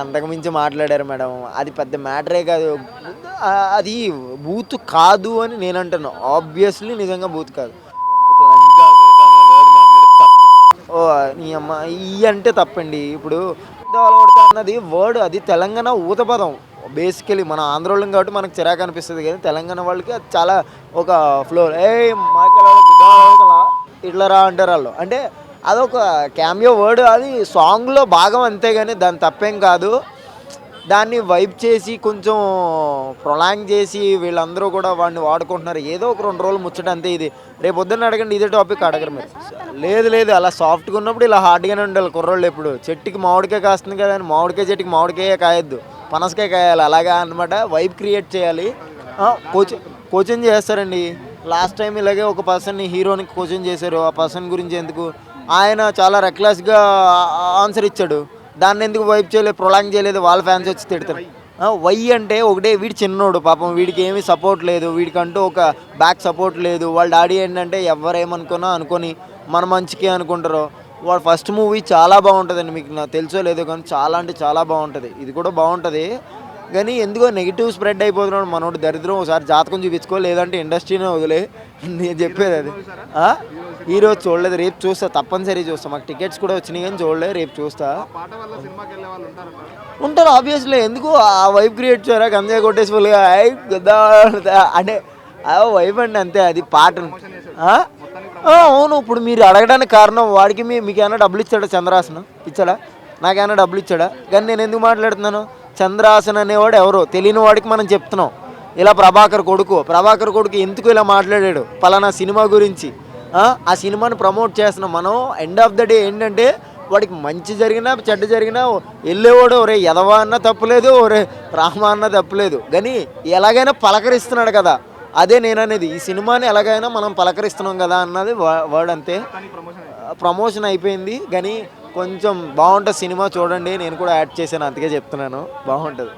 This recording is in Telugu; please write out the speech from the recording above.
అంతకు మించి మాట్లాడారు మేడం. అది పెద్ద మ్యాటరే కాదు. అది బూత్ కాదు అని నేను అంటున్నా. ఆబ్వియస్లీ నిజంగా బూత్ కాదు. ఒక లంగా కొడక అనే వర్డ్ మాట్లాడితే తప్పు. ఓ నీ అమ్మ ఈ అంటే తప్పండి. ఇప్పుడు కొడతా అన్నది వర్డ్, అది తెలంగాణ ఊత పదం. బేసికలీ మన ఆంధ్రోళ్ళం కాబట్టి మనకు చిరాకు అనిపిస్తుంది, కానీ తెలంగాణ వాళ్ళకి అది చాలా ఒక ఫ్లో. ఏ ఇట్లా రా అంటారు వాళ్ళు. అంటే అదొక క్యామియో వర్డ్, అది సాంగ్లో భాగం అంతేగాని దాని తప్పేం కాదు. దాన్ని వైప్ చేసి కొంచెం ప్రొలాంగ్ చేసి వీళ్ళందరూ కూడా వాడిని వాడుకుంటున్నారు. ఏదో ఒక 2 రోజులు ముచ్చట అంతే. ఇది రేపు పొద్దున్న అడగండి, ఇదే టాపిక్ అడగరు మీరు. లేదు లేదు, అలా సాఫ్ట్గా ఉన్నప్పుడు ఇలా హార్డ్గానే ఉండాలి కుర్రోళ్ళు. ఎప్పుడు చెట్టుకి మామిడికాయ కాస్తుంది కదా అని మామిడికాయ చెట్టుకి మామిడికాయ కాయొద్దు, పనసకాయ కాయాలి. అలాగా అనమాట. వైబ్ క్రియేట్ చేయాలి. కోచింగ్ చేస్తారండి. లాస్ట్ టైం ఇలాగే ఒక పర్సన్ని, హీరోని కోచింగ్ చేశారు. ఆ పర్సన్ గురించి ఎందుకు, ఆయన చాలా రెక్లెస్గా ఆన్సర్ ఇచ్చాడు. దాన్ని ఎందుకు వైప్ చేయలేదు, ప్రొలాంగ్ చేయలేదు, వాళ్ళ ఫ్యాన్స్ వచ్చి తిడతారు. వై అంటే ఒకటే, వీడు చిన్నోడు పాపం, వీడికి ఏమీ సపోర్ట్ లేదు, వీడికంటూ ఒక బ్యాక్ సపోర్ట్ లేదు. వాళ్ళ డాడీ ఏంటంటే ఎవరేమనుకున్నా అనుకొని మన మంచికే అనుకుంటారు. వాడు ఫస్ట్ మూవీ చాలా బాగుంటుందండి, మీకు నాకు తెలుసో లేదో కానీ చాలా అంటే చాలా బాగుంటుంది. ఇది కూడా బాగుంటుంది, కానీ ఎందుకో నెగిటివ్ స్ప్రెడ్ అయిపోతున్నాడు మనోడు. దరిద్రం. ఒకసారి జాతకం చూపించుకో, లేదంటే ఇండస్ట్రీనే వదిలే. నేను చెప్పేది అది. ఈరోజు చూడలేదు, రేపు చూస్తా, తప్పనిసరి చూస్తా. మాకు టికెట్స్ కూడా వచ్చినాయి కానీ చూడలేదు, రేపు చూస్తా. ఉంటారు ఆబ్వియస్లీ. ఎందుకు ఆ వైబ్ క్రియేట్ చేయరా, గంజాయి కొట్టేసి ఫుల్గా అంటే ఆ వైబ్ అండి, అంతే. అది పాటను. అవును. ఇప్పుడు మీరు అడగడానికి కారణం, వాడికి మీకేమైనా డబ్బులు ఇచ్చాడా, చంద్రహాసన్ ఇచ్చాడా, నాకేమైనా డబ్బులు ఇచ్చాడా? కానీ నేను ఎందుకు మాట్లాడుతున్నాను, చంద్రహాసన్ అనేవాడు ఎవరో తెలియని వాడికి మనం చెప్తున్నాం. ఇలా ప్రభాకర్ కొడుకు ఎందుకు ఇలా మాట్లాడాడు పలానా సినిమా గురించి, ఆ సినిమాని ప్రమోట్ చేస్తున్నాం మనం. ఎండ్ ఆఫ్ ద డే ఏంటంటే, వాడికి మంచి జరిగినా చెడ్డ జరిగినా వెళ్ళేవాడు, ఒరే యదవా అన్న తప్పులేదు, ఒరే రామ అన్న తప్పులేదు, కానీ ఎలాగైనా పలకరిస్తున్నాడు కదా. అదే నేను అనేది, ఈ సినిమాని ఎలాగైనా మనం పలకరిస్తున్నాం కదా అన్నది వర్డ్, అంతే. ప్రమోషన్ అయిపోయింది, కానీ కొంచెం బాగుంటుంది సినిమా, చూడండి. నేను కూడా యాడ్ చేశాను, అందుకే చెప్తున్నాను, బాగుంటుంది.